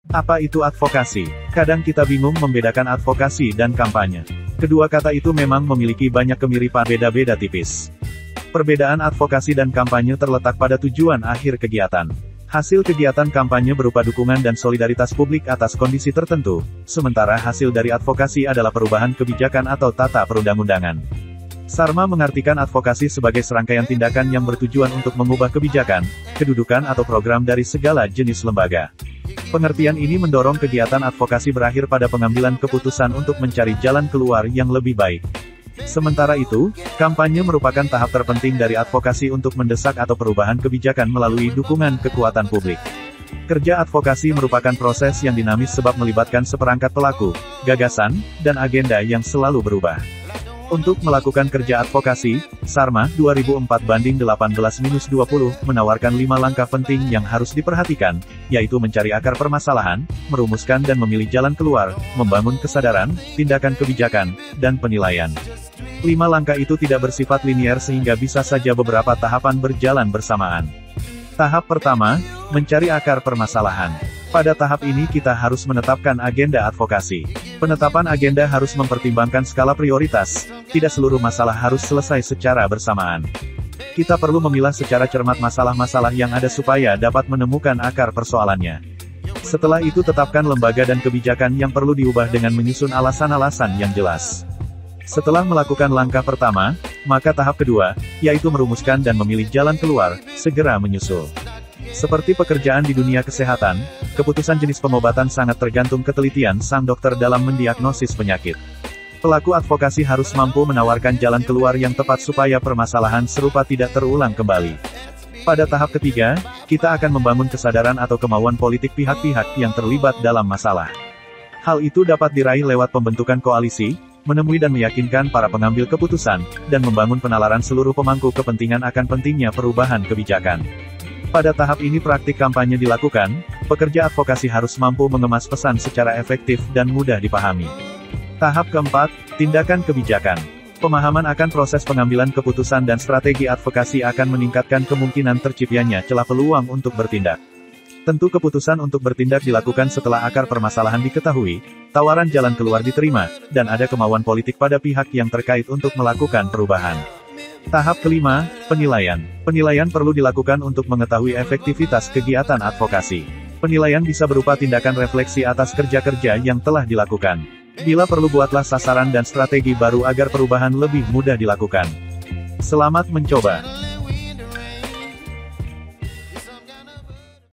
Apa itu advokasi? Kadang kita bingung membedakan advokasi dan kampanye. Kedua kata itu memang memiliki banyak kemiripan, beda-beda tipis. Perbedaan advokasi dan kampanye terletak pada tujuan akhir kegiatan. Hasil kegiatan kampanye berupa dukungan dan solidaritas publik atas kondisi tertentu, sementara hasil dari advokasi adalah perubahan kebijakan atau tata perundang-undangan. Sarma mengartikan advokasi sebagai serangkaian tindakan yang bertujuan untuk mengubah kebijakan, kedudukan atau program dari segala jenis lembaga. Pengertian ini mendorong kegiatan advokasi berakhir pada pengambilan keputusan untuk mencari jalan keluar yang lebih baik. Sementara itu, kampanye merupakan tahap terpenting dari advokasi untuk mendesak atau perubahan kebijakan melalui dukungan kekuatan publik. Kerja advokasi merupakan proses yang dinamis sebab melibatkan seperangkat pelaku, gagasan, dan agenda yang selalu berubah. Untuk melakukan kerja advokasi, Sarma, 2004-18-20, menawarkan 5 langkah penting yang harus diperhatikan, yaitu mencari akar permasalahan, merumuskan dan memilih jalan keluar, membangun kesadaran, tindakan kebijakan, dan penilaian. 5 langkah itu tidak bersifat linier sehingga bisa saja beberapa tahapan berjalan bersamaan. Tahap pertama, mencari akar permasalahan. Pada tahap ini kita harus menetapkan agenda advokasi. Penetapan agenda harus mempertimbangkan skala prioritas, tidak seluruh masalah harus selesai secara bersamaan. Kita perlu memilah secara cermat masalah-masalah yang ada supaya dapat menemukan akar persoalannya. Setelah itu tetapkan lembaga dan kebijakan yang perlu diubah dengan menyusun alasan-alasan yang jelas. Setelah melakukan langkah pertama, maka tahap kedua, yaitu merumuskan dan memilih jalan keluar, segera menyusul. Seperti pekerjaan di dunia kesehatan, keputusan jenis pengobatan sangat tergantung ketelitian sang dokter dalam mendiagnosis penyakit. Pelaku advokasi harus mampu menawarkan jalan keluar yang tepat supaya permasalahan serupa tidak terulang kembali. Pada tahap ketiga, kita akan membangun kesadaran atau kemauan politik pihak-pihak yang terlibat dalam masalah. Hal itu dapat diraih lewat pembentukan koalisi, menemui dan meyakinkan para pengambil keputusan, dan membangun penalaran seluruh pemangku kepentingan akan pentingnya perubahan kebijakan. Pada tahap ini praktik kampanye dilakukan, pekerja advokasi harus mampu mengemas pesan secara efektif dan mudah dipahami. Tahap keempat, tindakan kebijakan. Pemahaman akan proses pengambilan keputusan dan strategi advokasi akan meningkatkan kemungkinan terciptanya celah peluang untuk bertindak. Tentu keputusan untuk bertindak dilakukan setelah akar permasalahan diketahui, tawaran jalan keluar diterima, dan ada kemauan politik pada pihak yang terkait untuk melakukan perubahan. Tahap kelima, penilaian. Penilaian perlu dilakukan untuk mengetahui efektivitas kegiatan advokasi. Penilaian bisa berupa tindakan refleksi atas kerja-kerja yang telah dilakukan. Bila perlu buatlah sasaran dan strategi baru agar perubahan lebih mudah dilakukan. Selamat mencoba.